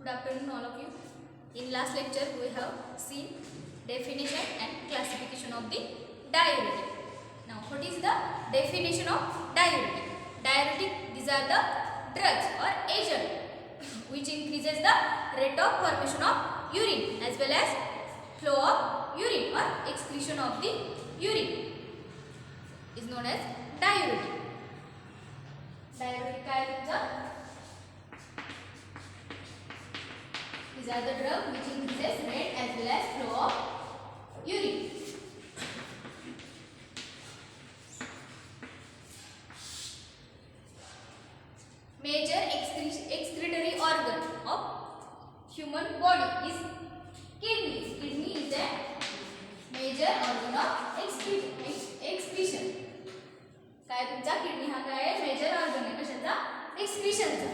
Good afternoon all of you. In last lecture we have seen definition and classification of the diuretic. Now what is the definition of diuretic? Diuretic, these are the drugs or agent which increases the rate of formation of urine as well as flow of urine or excretion of the urine is known as diuretic. Diuretic काय तुमचं? These are the drugs which increases rate as well as flow of urine. Major excretory organ of human body is kidney. Kidney is a major organ of excretion. काय तुमचा kidney हा काय आहे major organ आहे कशाचा एक्सक्रीशनचा.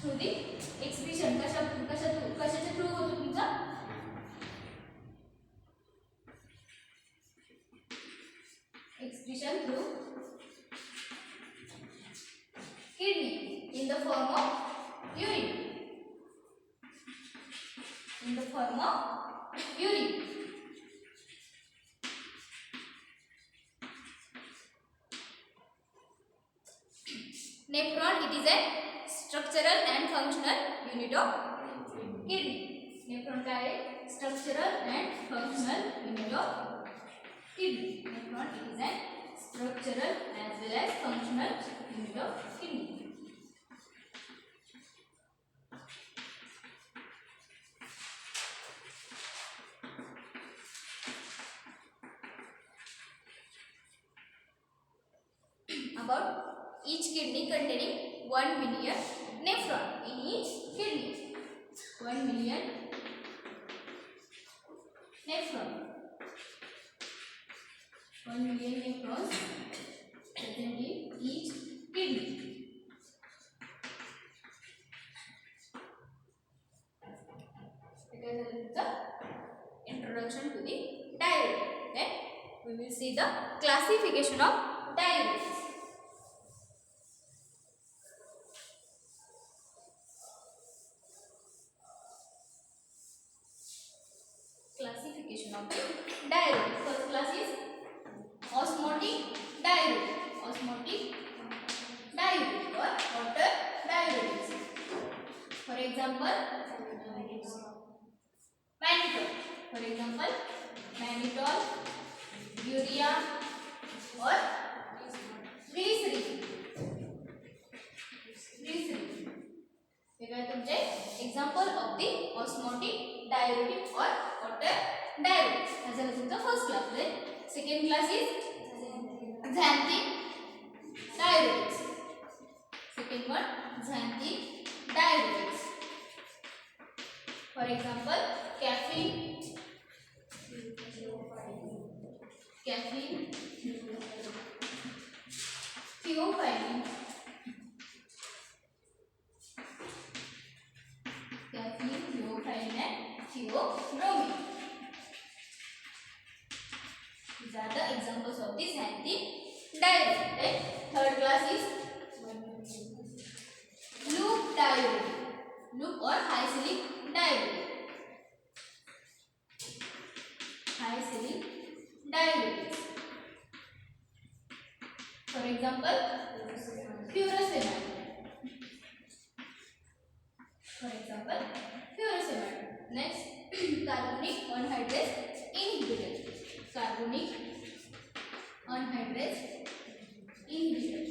Through the excretion कशाच्या through होतो तुमचा excretion through kidney in the form of urine. In the form of urine. Nephron, it is a structural and functional unit of kidney. Nephron का है structural and functional unit of kidney. Nephron, it is a structural as well as functional unit of kidney. About each kidney containing 1 million nephron in each kidney. 1 million nephron. 1 million nephrons present in each kidney. Because of the introduction to the diuretic. Then we will see the classification of diuretics. Classification of the diuretic. First class is osmotic diuretic. Osmotic diuretic or water diuretics. For example, mannitol. For example, mannitol, urea or glycerin. Glycerin. हे काय तुमचे example of the osmotic diuretic or water diuretic. हा झाला तुमचा first class. Then second class is xanthic diuretics. Second one, xanthic diuretics. For example, caffeine, theophylline, caffeine, theophylline and theobromine. These are the examples of this xanthic diuretic. Then third class is loop diuretic. Loop or high salic diuretic. High salic diuretics. For example, furosemide. For example, furosemide. Next, carbonic anhydrase inhibitor. Carbonic anhydrase inhibitor.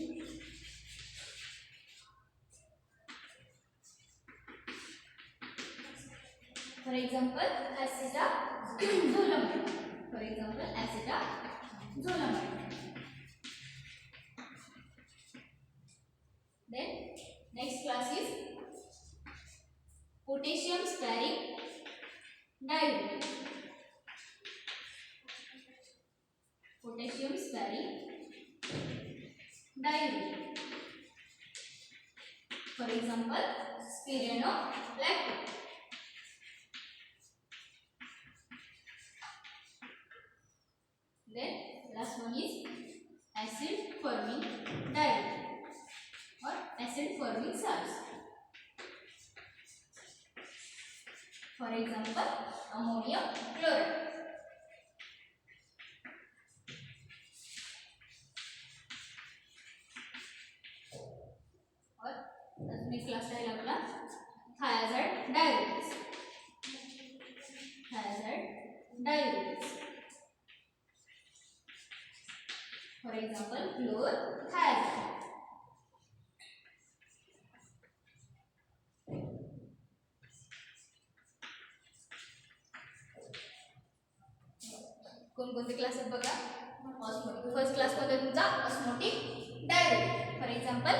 For example, acetazolamide. For example, acetazolamide. Then next class is potassium sparing diuretic. Potassium sparing diuretic. For example, spironolactone. Then last one is acid forming diuretic. और acid forming salts. For example, ammonium chloride. और next class राहील आपला thiazide diuretics. Thiazide diuretics. For example, chlorothiazide. कोणकोणते class आहेत बघा. Osmotic. First class कोणता तुमचा osmotic diuretic. For example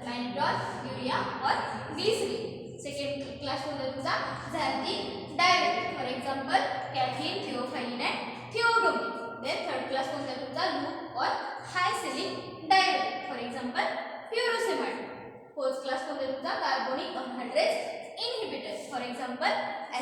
mannitol, urea और ग्लिसरीन. सेकंड क्लास कोणता तुमचा xanthine diuretic. For example caffeine, theophylline and theobromine. Then third class कोणता तुमचा लूप और high ceiling diuretic. For example furosemide. Fourth class कोणता तुमचा carbonic anhydrase inhibitor. For example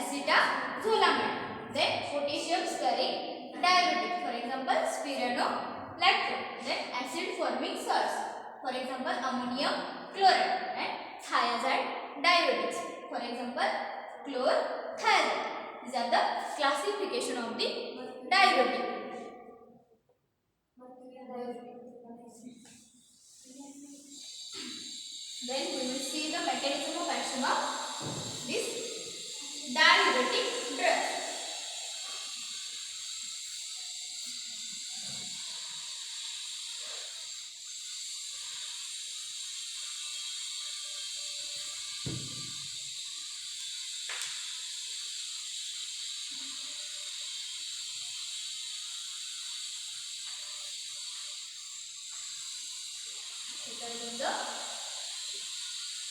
acetazolamide. Then potassium sparing diuretic. For example, spironolactone. Then acid forming salts. For example, ammonium chloride and thiazide diuretics. For example, chlorothiazide. These are the classification of the diuretic. Then we will see the mechanism of action of this diuretic drug.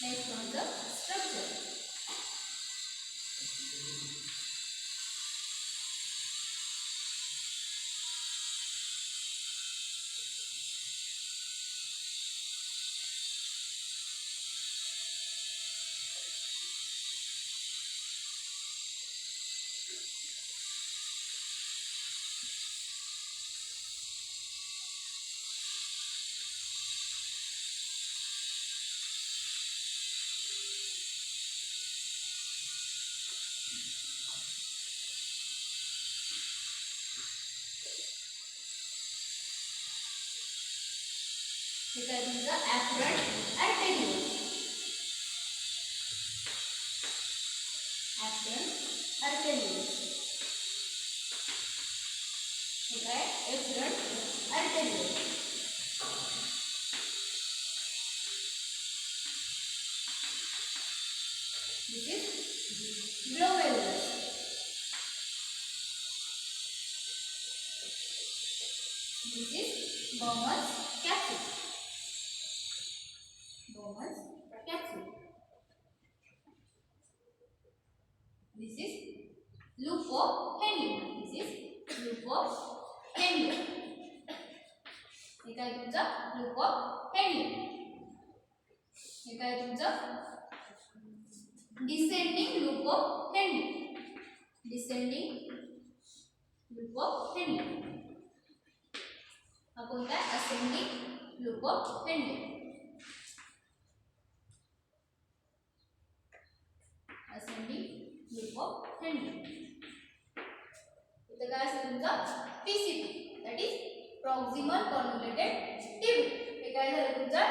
Next on the structure. Because in the afferent arterioles. Afferent arterioles. Okay, afferent arterioles. This is glomerulus. This is Bowman's capsule. Bowman's capsule. This is loop of Henle. This is loop of Henle. हे काय तुमचं loop of Henle. हे काय तुमचं descending loop of Henle. Descending loop of Henle. हा कोणता आहे ascending loop of Henle. Ascending loop of Henle. इथं काय असेल तुमचं PCT, that is proximal convoluted tubule. हे काय झालं तुमचं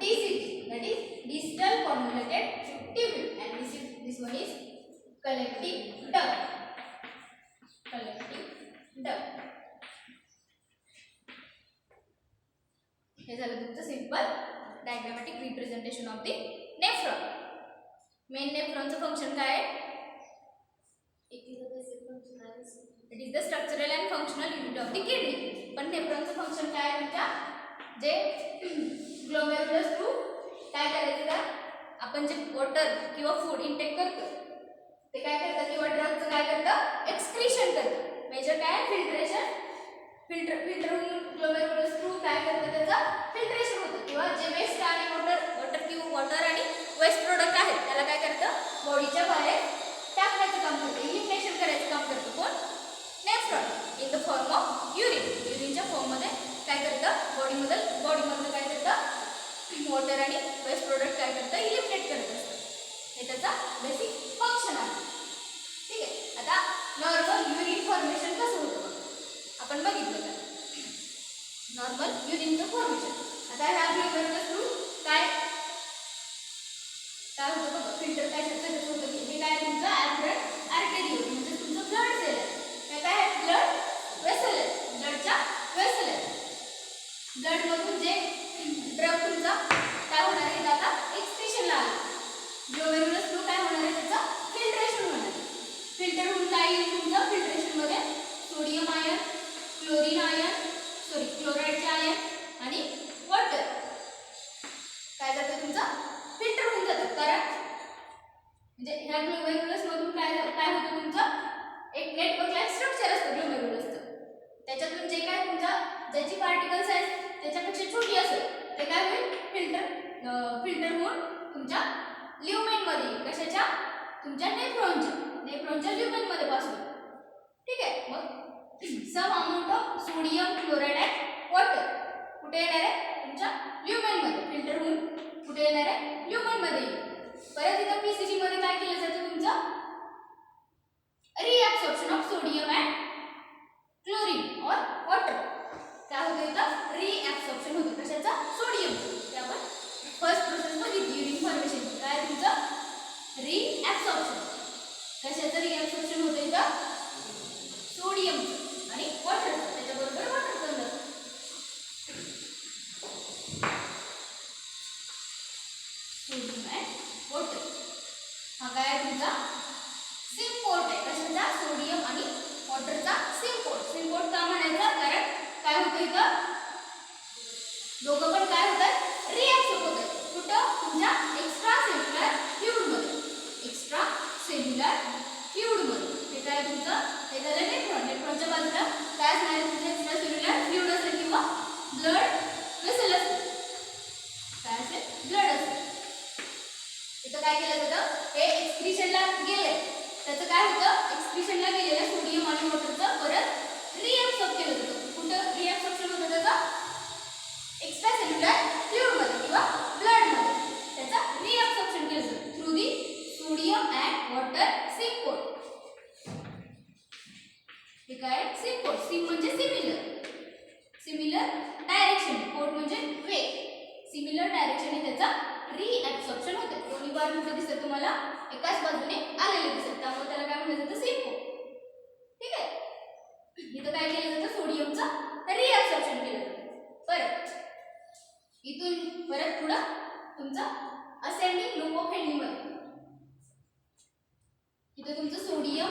DCT, that is distal convoluted tubule, and this one is collecting duct. Collecting duct. हे झालं तुमचं simple diagrammatic representation of the nephron. Main नेफ्रॉनचं फंक्शन काय आहे? It is the structural and functional unit of the kidney. पण नेफ्रॉनचं function काय आहे तुमच्या? जे ग्लोमेरुलस थ्रू काय करायचं का आपण जे वॉटर किंवा फूड इंटेक करतो ते काय करतं किंवा ड्रगचं काय करतं एक्सक्रीशन करतं. मेजर काय आहे फिल्ट्रेशन. फिल्टर ग्लोमेरुलस थ्रू काय करतं त्याचं फिल्ट्रेशन होतं किंवा जे वेस्ट आणि वॉटर आणि वेस्ट प्रोडक्ट आहेत त्याला काय करतं बॉडीच्या बाहेर टाकण्याचं काम करतं. इलिमिनेशन करायचं काम करतं कोण? Nephron. In the form of urine. युरिनच्या फॉर्ममध्ये काय करतं बॉडीमधलं काय करतं वॉटर आणि वेस्ट प्रोडक्ट काय करतं, इलिमिनेट करत असतं. हे त्याचा बेसिक फंक्शन आहे. ठीक आहे. आता नॉर्मल युरिन फॉर्मेशन कसं होतं आपण बघितलं का, नॉर्मल युरिनचं फॉर्मेशन. आता ह्या ग्लोमेरुलस थ्रू काय होतं बघा, फिल्टर काय कशाचं होतं की हे काय तुमचं ॲब्रंट आर्टरी होतं, म्हणजे तुमचं ब्लड सेल आहे. हे काय आहे, ब्लड वेसल आहे, ब्लडच्या वेसल आहे. ब्लड मधून जे ड्रग तुमचा काय होणार आहे, आता एक्सक्रीशनला आला. ग्लोमेरुलस थ्रू काय होणार आहे, त्याचं फिल्ट्रेशन होणार आहे. फिल्टर होऊन काय येईल तुमचं फिल्ट्रेशनमध्ये, सोडियम आयन, क्लोरीन आयन, क्लोराईडचे आयन आणि वॉटर काय जातं तुमचं फिल्टर होऊन जातं. कारण म्हणजे ह्या ग्लोमेरुलस मधून काय होतं तुमचं एक नेटवर्क लाईक स्ट्रक्चर असतं ग्लोमेरुलसचं. त्याच्यातून जे काय तुमच्या ज्याची पार्टिकल साईज त्याच्यापेक्षा छोटी असेल ते काय होईल, फिल्टर होऊन तुमच्या ल्युमेनमध्ये, कशाच्या तुमच्या नेफ्रॉनच्या ल्युमेनमध्ये पास होईल. ठीक आहे. मग some amount of sodium chloride and water कुठे येणार आहे, तुमच्या ल्युमेनमध्ये फिल्टर होऊन कुठे येणार आहे, ल्युमेनमध्ये. परत इथं पीसीजी मध्ये काय केलं जातं तुमचं रिॲब्सॉर्प्शन ऑफ सोडियम अँड क्लोरीन और वॉटर. काय होतं इथं रिॲब्सॉर्प्शन होतं, कशाचा, सोडियम. ते आपण फर्स्ट प्रोसेस बघितली युरिन फॉर्मेशनची. काय तुमचं रिॲब्सॉर्प्शन, कशाचं रिॲब्सॉर्प्शन होतं इथं, सोडियमचं आणि वॉटरचं, त्याच्याबरोबर वॉटर पण जातं. सोडियम अँड वॉटर हा काय आहे तुमचा सिम्पोर्ट आहे, कशाचा, सोडियम आणि वॉटरचा सिम्पोर्ट. सिम्पोर्ट का म्हणायचा, कारण काय होतं इथं दोघं पण काय होतात, रिॲब्सॉर्ब होतात. कुठं, तुमच्या एक्स्ट्रा सेल्युलर फ्लुइडमध्ये, एक्स्ट्रा सेल्युलर फ्लुइडमध्ये. हे काय तुमचं, हे झालं नेफ्रॉन. नेफ्रॉनच्या बाजूला काय असणार आहे तुमचं एक्स्ट्रा सेल्युलर फ्लुइड असेल किंवा ब्लड वेसल असेल, काय असेल, ब्लड असेल. इथं काय केलं जातं, हे एक्सक्रीशनला गेले, त्याचं काय होतं, एक्सक्रीशनला गेलेलं सोडियम आणि वॉटरचं परत रिॲब्सॉर्ब केलं जातं. कुठं रिॲब्सॉर्प्शन होतं त्याचं, एक्स्ट्रा सेल्युलर फ्लुइडमध्ये किंवा ब्लडमध्ये त्याचं रिॲब्सॉर्प्शन केलं जातं through the sodium and water symport. हे काय, सिम्पोर्ट. सिम म्हणजे सिमिलर डायरेक्शन, पोर्ट म्हणजे वे, सिमिलर डायरेक्शनने त्याचा रिॲब्सॉर्प्शन होतं. दोन्ही बाजू कुठे दिसतात तुम्हाला, एकाच बाजूने आलेले दिसतात, त्यामुळे त्याला काय म्हटलं जातं, सिम्पोर्ट. ठीक आहे. इथं काय केलं जातं, सोडियमचं रिॲब्सॉर्प्शन केलं जातं. परत इथून परत पुढं तुमचं असेंडिंग लूप ऑफ हेनलीमध्ये इथं तुमचं सोडियम,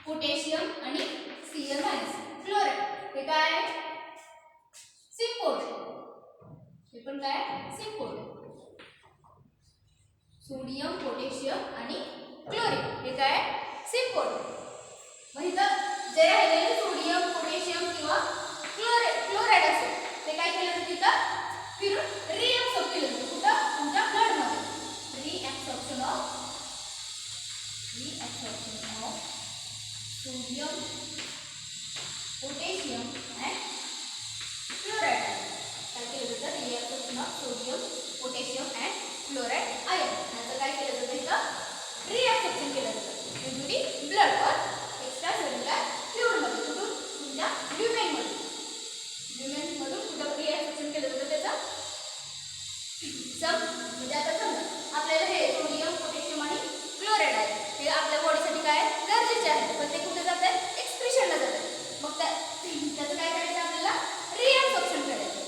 पोटॅशियम आणि Cl- क्लोराईड. हे काय आहे, सिम्पोर्ट. हे पण काय, सिम्पोर्ट. सोडियम, पोटॅशियम आणि क्लोरीन हे काय, सिम्पोर्ट. मग इथं जे राहिलेले सोडियम, पोटॅशियम किंवा क्लोराईड असेल ते काय केलं जातं, तिथं फिरून रिॲब्सॉर्ब केलं जातं. कुठं, तुमच्या ब्लडमध्ये. Reabsorption of sodium, potassium and chloride. काय केलं जातं, reabsorption of sodium, potassium and chloride ion. याचं काय केलं जातं, इथं रिॲब्सॉर्प्शन केलं जातं इनटू दी ब्लड और एक्स्ट्रा सेल्युलर फ्लुइडमध्ये. कुठून, तुमच्या ल्युमेनमध्ये. ल्युमेनमधून कुठं रिॲब्सॉर्प्शन केलं जातं त्याचं म्हणजे आता समजा आपल्याला हे सोडियम, पोटॅशियम आणि क्लोराईड आहे, हे आपल्या बॉडीसाठी काय गरजेचे आहे, पण ते कुठे जातात, एक्सक्रीशनला जातात. मग त्याचं काय करायचं, आपल्याला रिॲब्सॉर्प्शन करायचं.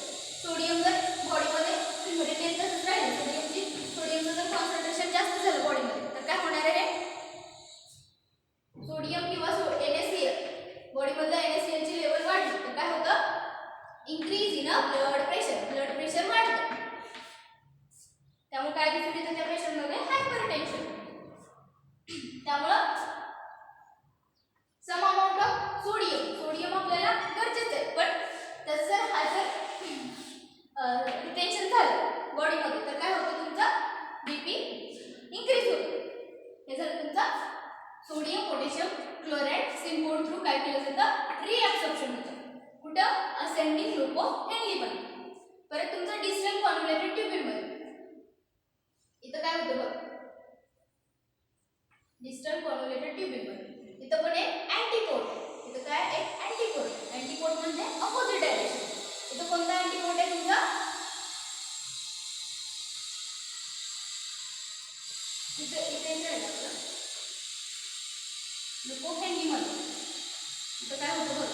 सोडियम जर बॉडीमध्ये रिटेन तसंच राहिलं, सोडियमचं जर कॉन्सन्ट्रेशन जास्त झालं बॉडीमध्ये तर काय होणार आहे, सोडियम किंवा NaCl बॉडीमधलं NaCl ची लेवल वाढली तर काय होतं, इन्क्रीज इन ब्लड प्रेशर वाढतं. त्यामुळे काय दिसून येतं त्या पेशंटमध्ये, हायपरटेन्शन. त्यामुळं सम अमाऊंट ऑफ सोडियम आपल्याला गरजेचं आहे, पण त्याचं जर हायपर रिटेन्शन झालं बॉडीमध्ये तर काय होतं, तुमचा BP इन्क्रीज होतो. हे झालं तुमचा sodium, potassium, chloride symport through काय केलं जातं, रिॲब्सॉर्प्शन होतं. कुठं, असेंडिंग लूप ऑफ हेनली. परत तुमचं डिस्टल कॉन्व्होल्युटेड ट्यूब्युल कोट आहे तुमचा इथे राहिलं आपलं ग्लुको फ्रेंडलीमध्ये. इथं काय होतं बघ,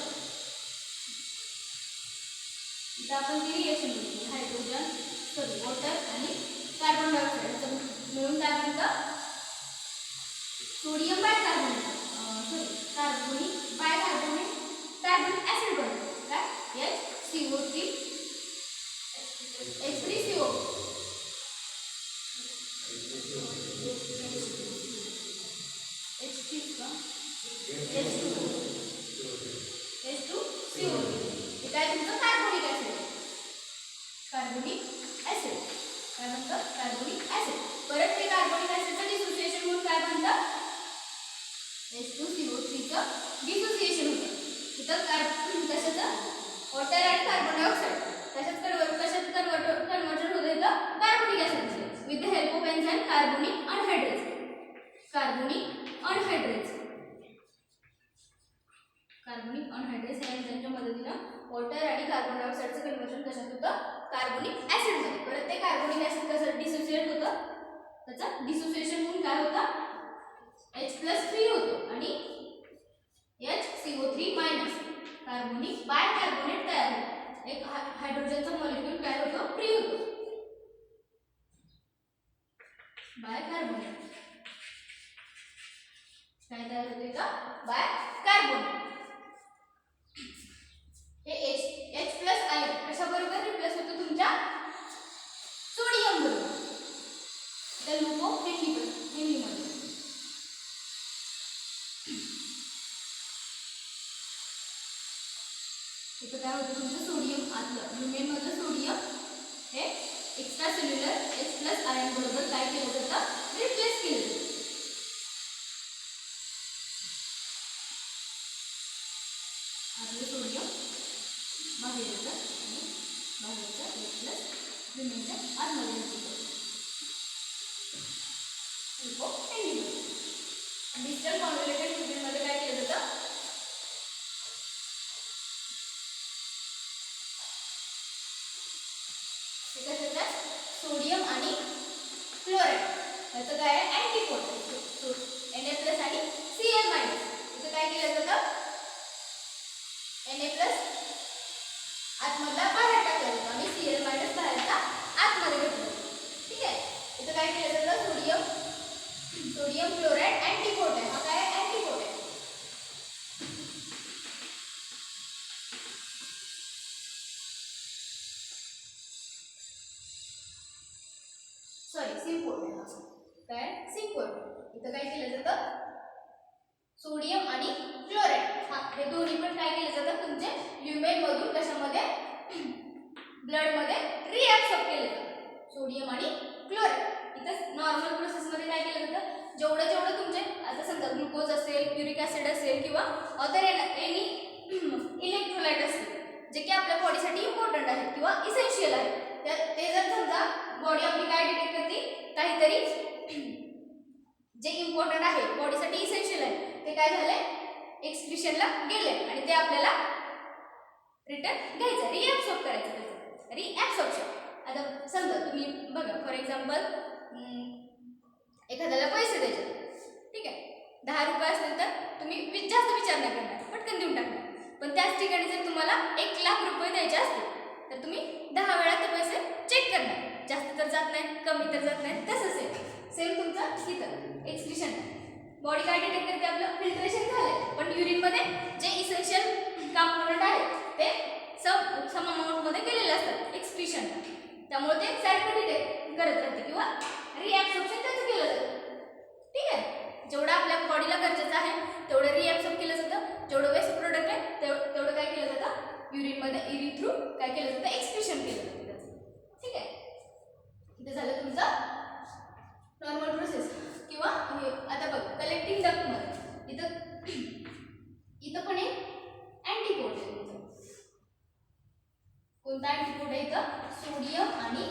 इथं आपण ती रिएक्शन बघतो हायड्रोजन सॉरी वॉटर आणि कार्बन डायऑक्साईड मिळून काय बनतं sodium bicarbonate sorry carbonic bicarbonate कार्बनिक ऍसिड बनतं काय HCO3 H3CO H2CO हे काय तुमचं कार्बोनिक ऍसिड कार्बोनिक ऍसिड काय म्हणतं कार्बोनिक ऍसिड. परत ते कार्बोनिक ऍसिडचं डिसोसिएशन म्हणून काय बनतं H2CO3 चं डिसोसिएशन होतं. इथं कशाचं वॉटर आणि कार्बन डायऑक्साईड कशात कन्वर्टर होतं इथं carbonic acid with the help of enzyme carbonic anhydrase या एन्झाइमच्या मदतीनं वॉटर आणि कार्बन डायऑक्साईडचं कन्वर्जन कशात होतं कार्बोनिक ऍसिड मध्ये. परत ते कार्बोनिक ऍसिड कसं डिसोसिएट होतं त्याचं डिसोसिएशन म्हणून काय होतं H+3 होतं आणि HCO3- कार्बोनिक बायकार्बोनेट तयार होतं. एक हायड्रोजनचा मॉलिक्यूल काय होतं फ्री होतं बायकार्बोनेट काय तयार होते का बायकार्बोनेट. हे H+ आयन कशाबरोबर रिप्लेस होतो तुमच्या सोडियम बरोबर त्या लुको फ्रेंडलीमध्ये. इथं काय होतं तुमचं सोडियम आतलं ल्युमेन मधलं सोडियम हे एक्स्ट्रा सेल्युलर H+ आयन बरोबर काय केलं जातं रिप्लेस केलं जातं. आतलं सोडियम बाहेर येतं आणि बाहेरचं H+ ल्युमेनच्या आतमध्ये येतं. डिजिटल कॉन्व्होल्युटेड ल्युमेनमध्ये काय केलं जातं सोडियम आणि क्लोराईड याचं काय आहे अँटीपोड Na+ आणि Cl-. इथं काय केलं जातं Na+ आतमधला बाहेर टाकला जातो आणि Cl- बाहेरचा आतमध्ये घेतला जातो. ठीक आहे. इथं काय केलं जातं सोडियम क्लोराईड अँटीपोड आहे. हा काय अँटीपोड आहे. काय सिंपोड. इथं काय केलं जातं सोडियम आणि क्लोराईड हे दोन्ही पण काय केलं जातं तुमचे ल्युमेन मधून कशामध्ये ब्लड मध्ये रिॲब्सॉर्ब केले जातात सोडियम आणि क्लोराईड. इथं नॉर्मल प्रोसेस मध्ये काय केलं जातं जेवढं तुमचे आता समजा ग्लुकोज असेल युरिक ऍसिड असेल किंवा अदर एनी इलेक्ट्रोलाइट असतील जे की आपल्या बॉडीसाठी इम्पॉर्टंट आहेत किंवा इसेन्शियल आहेत ते जर समजा बॉडी आपली काय डिटेक्ट करते काहीतरी जे इम्पॉर्टंट आहे बॉडीसाठी इसेन्शियल आहे ते काय झाले एक्सक्रिशनला गेले आणि ते आपल्याला रिटर्न घ्यायचं रिॲब्सॉर्ब करायचं त्याचं रिॲब्सॉर्प्शन. आता समजा तुम्ही बघा फॉर एक्झाम्पल एखाद्याला पैसे द्यायचे ठीक आहे 10 रुपये असतील तर तुम्ही जास्त विचार नाही करणार पटकन देऊन टाकणार. पण त्याच ठिकाणी जर तुम्हाला 1 लाख रुपये द्यायचे असतील तर तुम्ही 10 वेळा ते पैसे चेक करणार जास्त तर जात नाही कमी तर जात नाही. तसंच सेम तुमचं इथं एक्सक्रिशन बॉडी काय डिटेक्ट करते आपलं फिल्ट्रेशन झालंय पण युरिनमध्ये जे इसेन्शियल कंपोनंट आहेत ते सम अमाऊंटमध्ये गेलेले असतात एक्सक्रिशनला त्यामुळे ते सारखं डिटेक्ट करत राहते किंवा रिॲब्सॉर्प्शन त्याचं केलं जातं. ठीक आहे. जेवढं आपल्या बॉडीला गरजेचं आहे तेवढं रिॲब्सॉर्ब केलं जातं जेवढं वेस्ट प्रोडक्ट आहे तेवढं काय केलं जातं युरिन थ्रू काय केलं जातं एक्सक्रिशन केलं जातं त्याचं. ठीक आहे. इथे झालं तुमचं नॉर्मल प्रोसेस किंवा आता बघ कलेक्टिंग डक्ट मध्ये इथं पण एक अँटीपोड आहे तुमचं. कोणता अँटीपोड आहे इथं सोडियम आणि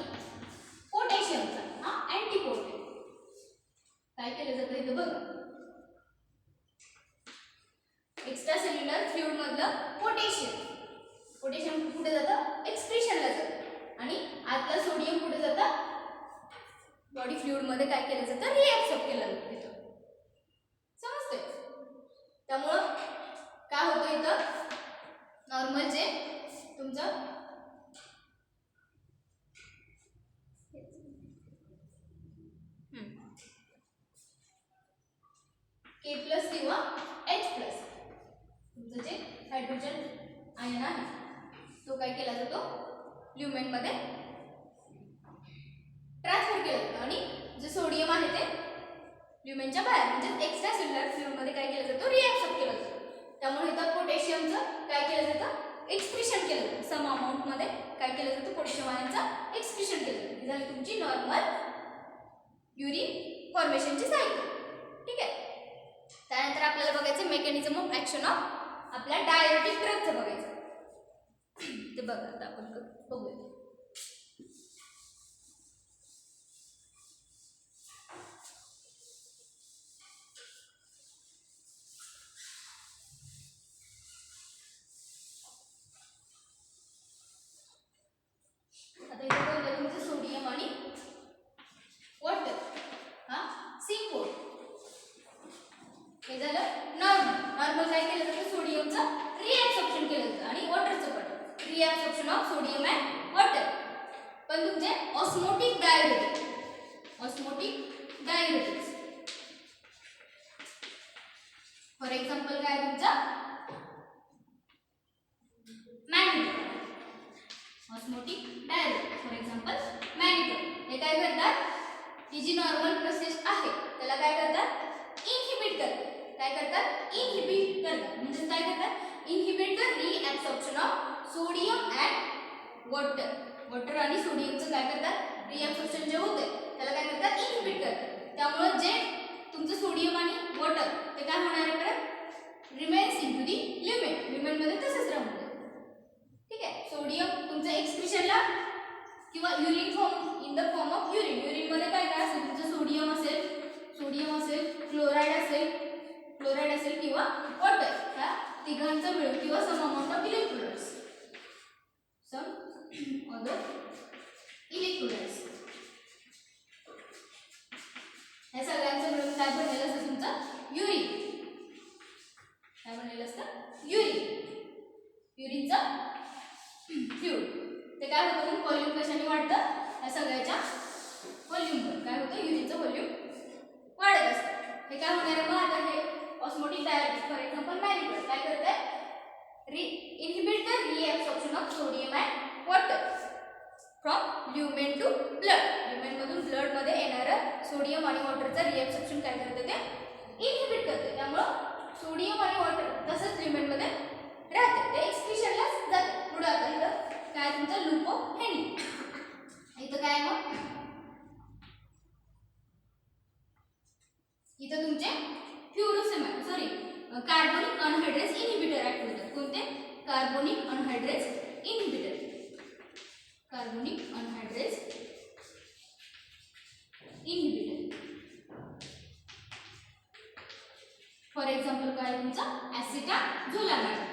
पोटॅशियमचा हा अँटीपोड आहे. काय केलं जातं इथं बघ एक्स्ट्रा सेल्युलर फ्लुइड मधलं पोटॅशियम कुठे जातं एक्सक्रिशनला जातं बॉडी फ्लुइडमध्ये काय केलं जातं, रिॲब्सॉर्ब केलं जातं तिथं. समजतंय? त्यामुळं काय होतं इथं, नॉर्मल जे तुमचं K प्लस किंवा H प्लस तुमचं जे हायड्रोजन आयन आहे तो काय केला जातो, ल्युमेनमध्ये ट्रान्सफर केला जातो आणि जे सोडियम आहे ते ल्युमेनच्या बाहेर म्हणजे एक्स्ट्रा सेल्युलर फ्लुइडमध्ये काय केलं जातं, रिॲब्सॉर्ब केलं जातं. त्यामुळे इथं पोटॅशियमचं काय केलं जातं, एक्सक्रीशन केलं जातं. सम अमाऊंटमध्ये काय केलं जातं, पोटॅशियम आयनचं एक्सक्रीशन केलं जातं. ही झाली तुमची नॉर्मल युरिन फॉर्मेशनची सायकल. ठीक आहे. त्यानंतर आपल्याला बघायचं मेकॅनिझम ऑफ ऍक्शन ऑफ आपल्या डायरेटिक ड्रगचं बघायचं. ते बघा आता आपण बघूया. आता इथे बघूया तुमचं सोडियम आणि वॉटर. हा C4 हे झालं नॉर्मल काय केलं जातं, सोडियमचं रिॲब्सॉर्प्शन केलं जातं आणि वॉटरचं पण रिॲब्सॉर्प्शन ऑफ सोडियम अँड वॉटर. पण तुमचे ऑस्मोटिक डायरेटिक्स फॉर एक्झाम्पल काय तुमचं मॅग्नेटॉल. ऑस्मोटिक डायरेटिक्स फॉर एक्झाम्पल मॅग्नेटॉल हे काय करतात, ही जी नॉर्मल प्रोसेस आहे त्याला काय करतात, इनहिबिट करतात. काय करतात, इनहिबिट करतात. म्हणजे काय करतात, inhibit the reabsorption of sodium and water आणि सोडियमचं काय करतात, रिॲब्सॉर्प्शन जे होते त्याला काय करतात, इनहिबिट करतात. त्यामुळे जे तुमचं सोडियम आणि वॉटर ते काय होणार आहे, परत रिमेन्स इन टू दी ल्युमेनमध्ये तसंच राहून जाईल. ठीक आहे. सोडियम तुमचं एक्सक्रीशनला किंवा urine form in the form of युरिनमध्ये काय काय असेल, तुमचं सोडियम असेल, क्लोराईड असेल किंवा वॉटर, ह्या तिघांचं मिळून किंवा सम अमाउंट ऑफ इलेक्ट्रोलाइट्स, ह्या सगळ्यांचं मिळून काय बनलेलं असतं, तुमचं युरिन. काय बनलेलं असतं, युरिनचं फ्लुइड. ते काय होतं, व्हॉल्यूम कशाने वाढतं, या सगळ्याच्या व्हॉल्यूमवर काय होतं, युरिनचं व्हॉल्यूम वाढत असतं. हे काय होणार आहे, मग आता हे osmotic diuretics for example mannitol काय करते, inhibit the reabsorption of sodium and water from lumen to blood. ल्युमेनमधून ब्लडमध्ये येणारं सोडियम आणि वॉटरचं रिॲब्सॉर्प्शन काय करते, ते इनहिबिट करते. त्यामुळं सोडियम आणि वॉटर तसंच ल्युमेनमध्ये राहते, ते एक्सक्रीशनलाच जाते. पुढे आता इथं काय तुमचं लूप ऑफ हेनिंग. इथं काय मग, इथं तुमचे कार्बोनिक अनहायड्रेज इनहिबिटर ऍक्ट होतात. कोणते, carbonic anhydrase inhibitor. For example काय तुमचं ॲसिटाझोलामाइड.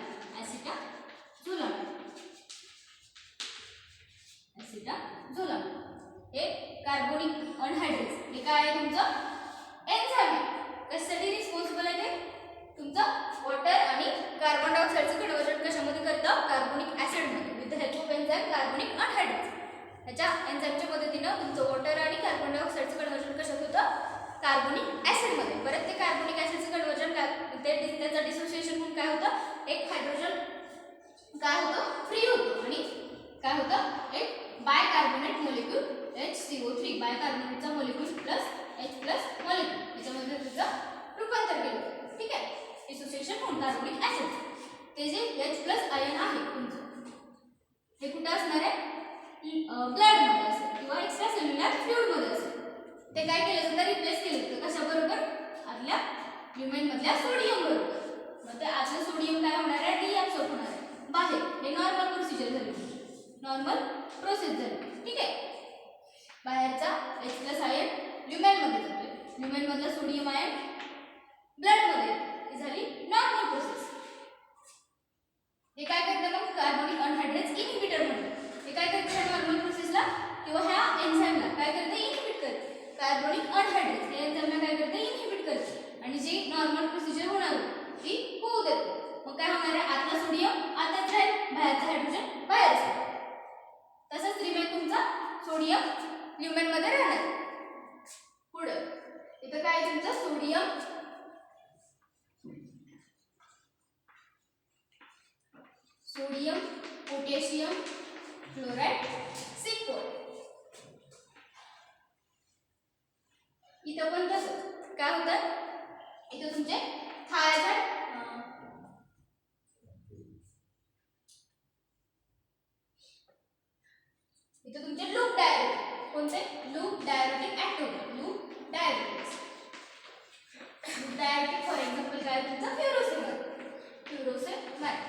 हे कार्बोनिक अनहायड्रेज हे काय आहे, तुमचं एन्झाइम आहे. कशासाठी रिस्पॉन्सिबल आहे, ते तुमचं वॉटर आणि कार्बन डायऑक्साईडचं कन्व्हर्जन कशामध्ये करतं, कार्बोनिक ऍसिडमध्ये with the help of enzyme carbonic anhydrase. ह्याच्या एन्झाइमच्या मदतीनं तुमचं वॉटर आणि कार्बन डायऑक्साईडचं कन्व्हर्जन कशात होतं, कार्बोनिक ऍसिडमध्ये. परत ते कार्बोनिक ऍसिडचं कन्व्हर्जन त्याचं डिसोसिएशन होऊन काय होतं, एक हायड्रोजन काय होतं, फ्री होतं आणि काय होतं, एक बायकार्बोनेट मॉलिक्यूल HCO3 बायकार्बोनेटचा molecule plus H plus molecule याच्यामध्ये त्याचं रूपांतर केलं. ठीक आहे. डिसोसिएशन होऊन कार्बोनिक ऍसिड ते जे H प्लस आयन आहे तुमचं हे कुठे असणार आहे, ब्लडमध्ये असेल किंवा एक्स्ट्रा सेल्युलर फ्लुइडमध्ये असेल. ते काय केलं जातं, रिप्लेस केलं जातं कशाबरोबर, आपल्या ल्युमेनमधल्या सोडियम बरोबर. मग ते आतलं सोडियम काय होणार आहे, रिॲब्सॉर्ब होणार आहे बाहेर. हे नॉर्मल प्रोसिजर झाली, नॉर्मल प्रोसेस झाली. ठीक आहे. बाहेरचा H प्लस आयन ल्युमेनमध्ये जातोय, ल्युमेनमधला सोडियम आयन ब्लडमध्ये, ही झाली नॉर्मल प्रोसेस. हे काय करतं, मग कार्बोनिक अनहायड्रेज इनहिबिटर म्हणतात. हे काय करतं, ह्या नॉर्मल प्रोसेसला किंवा ह्या एन्झाइमला काय करते, इनहिबिट करते. सोडियम ल्युमेन मध्ये राहणार. पुढे इथं काय आहे तुमचं सोडियम पोटॅशियम क्लोराईड सिंकोड. इथं पण तसं काय होतं, इथं तुमचे थायराइड इथं तुमचे लूप डायरेक्ट कोणते loop diuretic active loop diuretics. Loop diuretic for example काय तुमचा फ्युरोसेमाइड.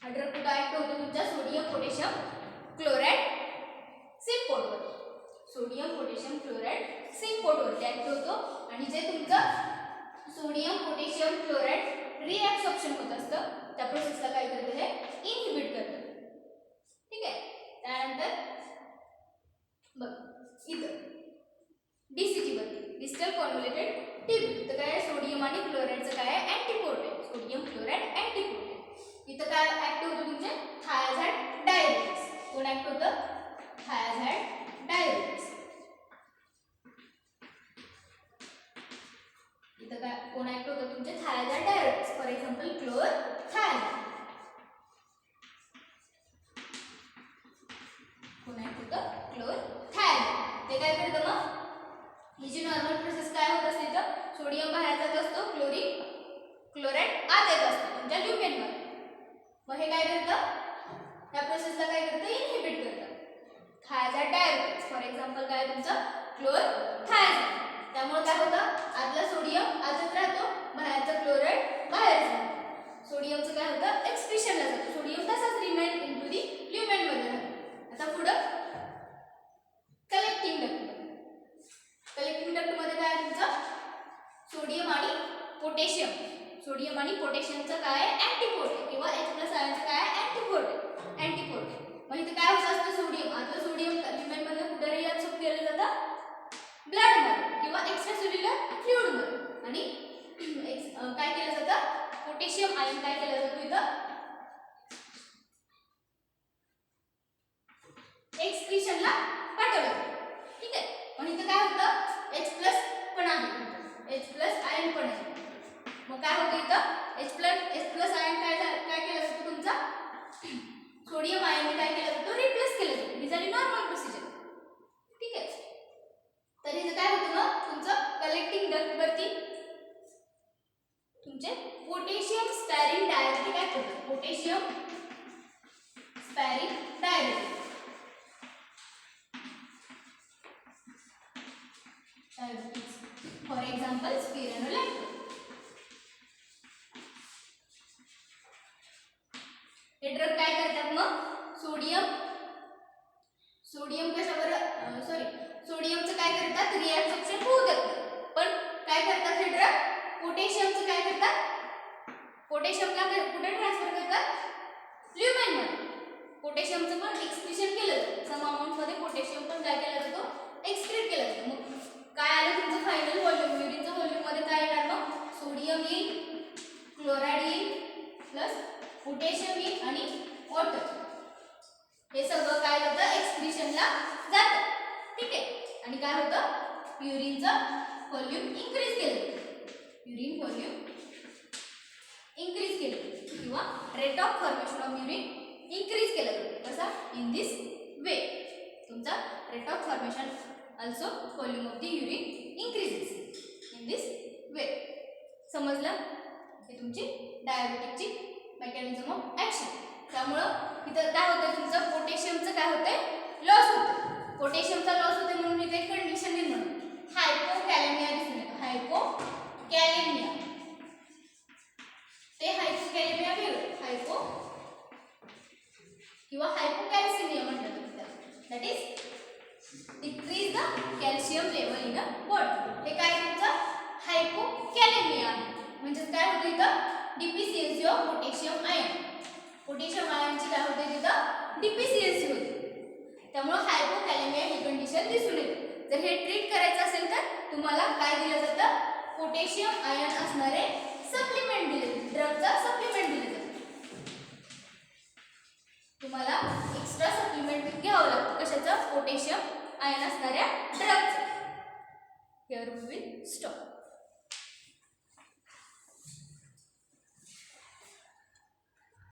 हा ड्रग कुठं ऍक्ट होतो तुमच्या सोडियम पोटॅशियम क्लोराईड सिंकोडवर. सोडियम पोटॅशियम क्लोराईड सिंकोडवर ऍक्ट होतो. आणि जे तुमचं सोडियम पोटॅशियम क्लोराईड रिॲब्सॉर्प्शन होत असतं त्या प्रोसेसला काय करतं हे इनहिबिट करतं. ठीक आहे. त्यानंतर बघ इथं डीसीटी मध्ये डिस्टल कॉन्व्होल्युटेड ट्यूब. तर काय सोडियम आणि क्लोराईडचं काय आहे अँटीपोर्ट आहे. सोडियम क्लोराईड अँटीपोर्ट आहे. इथं काय ऍक्ट होतं तुमचे थायराइड डायरेक्ट्स. कोण ऍक्ट होतं थायराइड डायरेक्ट्स. इथं काय कोण ऍक्ट होतं तुमचे thiazide diuretics. For example chlorothiazide. कोण ऍक्ट होतं क्लोरथायराइड. ते काय करतं मग ही जी नॉर्मल प्रोसेस काय होत असते तर सोडियम बाहेर जात असतो क्लोराईड आत येत असतो तुमच्या ल्युमेन मध्ये. मग हे काय करतं त्या प्रोसेसला काय करतं इनहिबिट करतं. थायराइड डायरेक्ट्स फॉर एक्झाम्पल काय तुमचं क्लोरथायराइड. त्यामुळे काय होतं आतला सोडियम आतच राहतो बाहेरचा क्लोराईड बाहेर जातो. सोडियमचं काय होतं एक्सक्रीशनला जातं. सोडियम तसाच रिमेन इनटू दी ल्युमेन मध्ये राहतो. आता पुढं कलेक्टिंग डक्ट. कलेक्टिंग डक्ट मध्ये काय तुमचं सोडियम आणि पोटॅशियमचं काय अँटीपोर्ट आहे किंवा H+ आयनचं काय अँटीपोर्ट आहे. मग इथे काय होत असतं सोडियम आतलं सोडियम ल्युमेन मध्ये कुठे रिॲब्सॉर्ब केलं जातं ब्लड मध्ये किंवा एक्स्ट्रा सेल्युलर फ्लुइड मध्ये. आणि काय केलं जातं पोटॅशियम आयन काय केलं जातो इथं एक्सक्रीशनला पाठवलं जातं. ठीक आहे. पण इथं काय होतं H+ पण आहे H+ आयन पण आहे. मग काय होतं इथं H+ आयन काय केलं जातं तुमचा सोडियम आयनने काय केलं जातं रिप्लेस केलं जातं. ही झाली नॉर्मल प्रोसिजर. ठीक आहे. तर इथं काय होतं मग तुमचं कलेक्टिंग डक्ट वरती तुमचे पोटॅशियम स्पॅरिंग डायरेक्टिक ऍक्ट होतं. Potassium sparing diuretic for example spironolactone. हे ड्रग काय करतात मग सोडियम कशावर सोडियमचं काय करतात रिॲब्सॉर्प्शन होऊ देतात. पण काय करतात हे ड्रग पोटॅशियमचं काय करतात पोटॅशियमला कुठे ट्रान्सफर करतात ल्युमेन मध्ये. पोटॅशियमचं पण एक्सक्रीशन केलं जातं. सम अमाउंट मध्ये पोटॅशियम पण काय केला जातो एक्सक्रीट केला जातो. मग काय आलं तुमचं फायनल व्हॉल्यूम युरिनच्या व्हॉल्यूम मध्ये काय येणार मग सोडियम येईल क्लोराईड येईल प्लस पोटॅशियम येईल आणि वॉटर. हे सगळं काय होतं एक्सक्रीशनला जातं. ठीक आहे. आणि काय होतं युरिनचं व्हॉल्यूम इन्क्रीज केलं. युरिन व्हॉल्यूम इन्क्रीज केलं किंवा rate of formation of urine increase केलं जातं. कसा इन दिस वे तुमचा rate of formation also volume of the urine increases in this way. समजलं हे तुमची डायबिटिकची मेकॅनिझम ऑफ ऍक्शन. त्यामुळं इथं काय होतं तुमचं पोटॅशियमचं काय होतंय लॉस होतं. पोटॅशियमचा लॉस होते म्हणून इथे एक कंडिशन निर्माण होते हायपोकॅलेमिया दिसून येतं. हायपोकॅलेमिया ते हायपोकॅलेमिया वेगळं हायपो किंवा हायपोकॅल्सिमिया म्हणतात. That is decrease the calcium level in a body. हे काय तुमचं हायपोकॅलेमिया म्हणजे काय होतं इथं deficiency of potassium ion. Potassium आयनची काय होते तिथं डिफिशियन्सी होते. त्यामुळे हायपोकॅलेमिया ही कंडिशन दिसून येते. जर हे ट्रीट करायचं असेल तर तुम्हाला काय दिलं जातं पोटॅशियम आयन असणारे सप्लिमेंट दिले ड्रगचा सप्लिमेंट दिले जातं. तुम्हाला एक्स्ट्रा सप्लिमेंट घ्यावं लागतं. कशाचं? पोटॅशियम आयन असणाऱ्या ड्रगचं. Here we will stop.